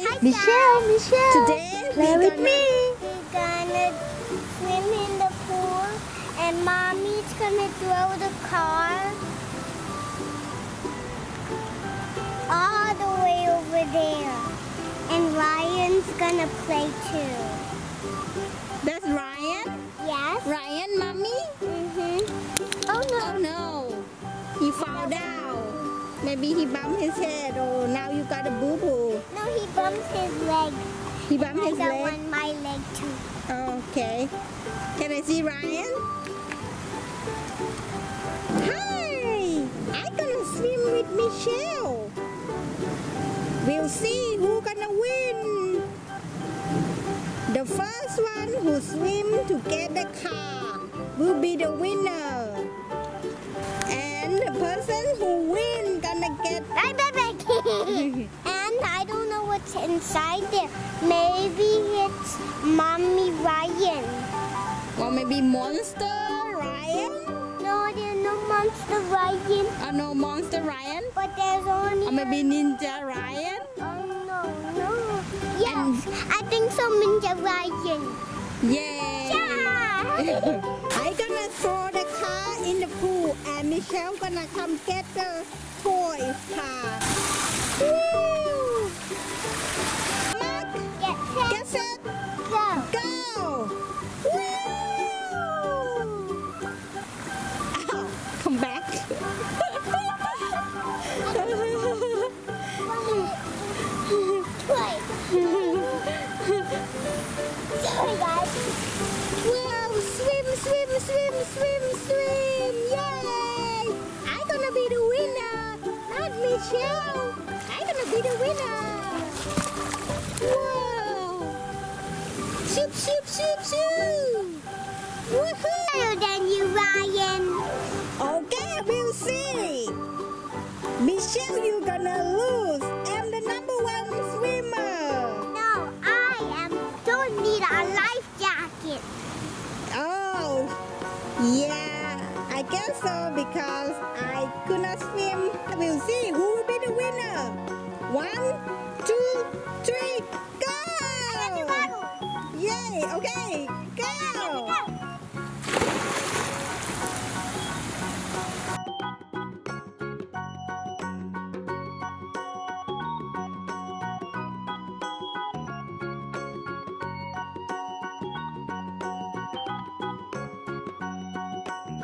Hi Michelle. Today play with me. we're gonna swim in the pool, and Mommy's gonna throw the car all the way over there, and Ryan's gonna play too. That's Ryan? Yes? Ryan, Mommy? Oh no. Oh no. He fall down. Maybe he bumped his head. Oh, now you got a boo-boo. No, he bumped his leg. He bumped his I leg? want my leg too. Okay. Can I see Ryan? Hi! I'm gonna swim with Michelle. We'll see who's gonna win. The first one who swim to get the car will be the winner. And the person who win gonna get... And I don't know what's inside there. Maybe it's Mommy Ryan. Or maybe Monster Ryan? No, there's no Monster Ryan. Oh no, Monster Ryan? But there's only... Or maybe Ninja Ryan? Oh no. Yes, I think so, Ninja Ryan. Yay! Yeah! I'm gonna throw the car in the pool and Michelle gonna come get the toy car. Woo! Mark, Get set, get set, go. go! Woo! Ow, come back. Sorry, guys. Wow, swim, swim, swim, swim, swim! Yay! I'm gonna be the winner, not Michelle. I'm gonna be the winner. Wow! Shoot, shoot, shoot, shoot! Woohoo! Better than you, Ryan. Okay, we'll see. Michelle, you're gonna lose. I'm the #1 swimmer. No, don't need a life jacket. Oh, yeah, I guess so because I could not swim. We'll see who will be the winner. 1, 2, 3, go! Yay, okay, go!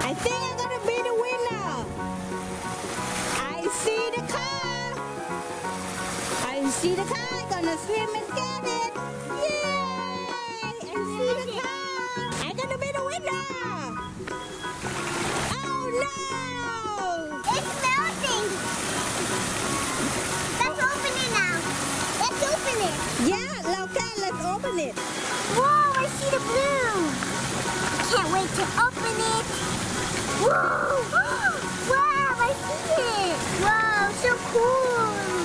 I think I'm gonna be the winner. I see the car. I see the car. I'm gonna swim and get it. Yay! I see the car. I'm gonna be the winner. Oh no! It's melting. Let's open it now. Let's open it. Yeah, okay, let's open it. Whoa, I see the blue. Can't wait to open it. Whoa! Wow, I see it. Wow, so cool.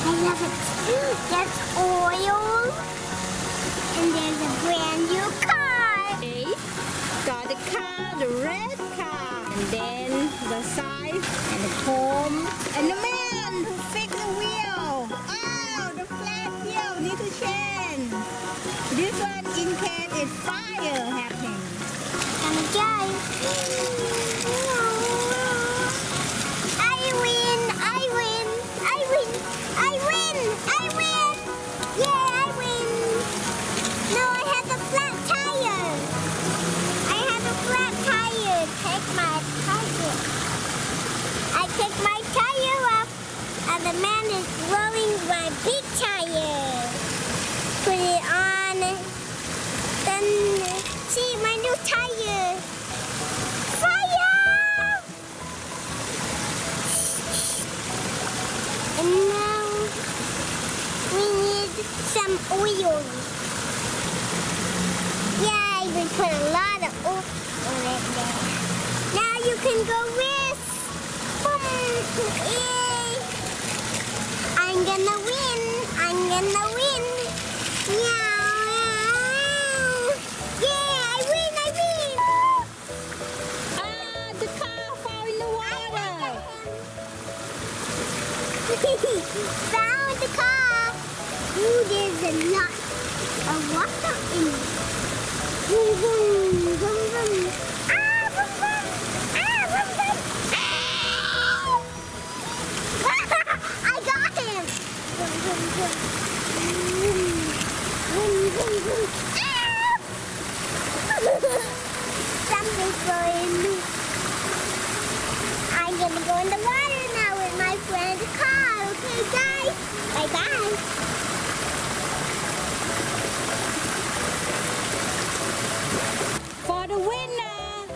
I love it. There's oil. And there's a brand new car. Okay, got the car, the red car, and then the side and the comb and the man who fixed the wheel. Oh, the flat wheel need to change. This one in case it's fire happening. And a guy. I win. Yeah, I win. No, I had the flat tire. Take my tire. I take my tire off, and the man is blowing my big tire. Put it on. Then see my new tire. Fire! And now we need some oil. Yay, we put a lot of oil on it there. Now you can go with. Boom! Yay! I'm gonna win. Meow. Yeah, I win. Ah, the car fell in the water. Found the car. Ooh, there's a lot of water in it. Boom, boom, boom, boom. Ah, boom, boom. Ah, boom, boom. Ah! I got him. Boom, boom, boom. Boom, boom, boom. Ah! Something's blowing me. I'm gonna go in the water now with my friend Carl. Okay, guys? Bye-bye. For the winner,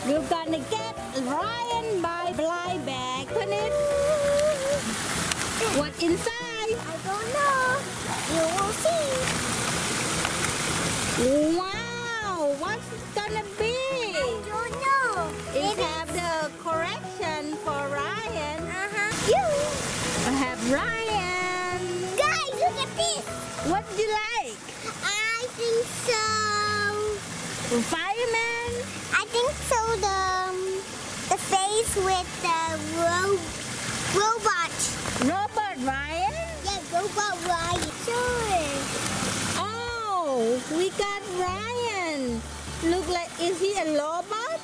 we're gonna get Ryan by Blyberg. Open it. What inside? I don't know. You will see. Wow, what's it gonna be? I don't know. It have the correction for Ryan. You. I have Ryan. Guys, look at this. What do you like? I think so. Fireman? I think so. The face with the robot. Robert Ryan? Yeah, robot Ryan. Sure. Oh, we got Ryan. Look like, is he a robot?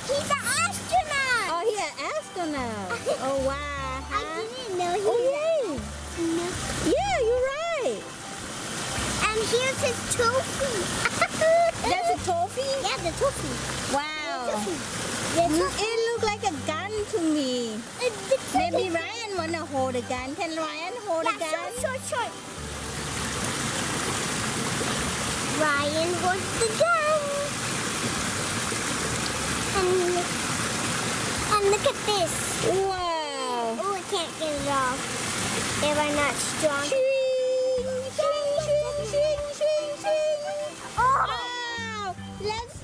He's an astronaut. Oh, he an astronaut. Oh, wow. I Huh? didn't know he Oh, was. yeah. No. Yeah, you're right. And here's his trophy. That's a trophy? Yeah, the trophy. Wow. Trophy. The trophy. It looks like a gun to me. The trophy. Maybe Ryan wanna hold a gun. Can Ryan hold a gun? Short. Ryan holds the gun. And look at this. Wow. Oh, I can't get it off. They were not strong. Shing, shing, shing, shing, shing, shing. Oh! Wow. Let's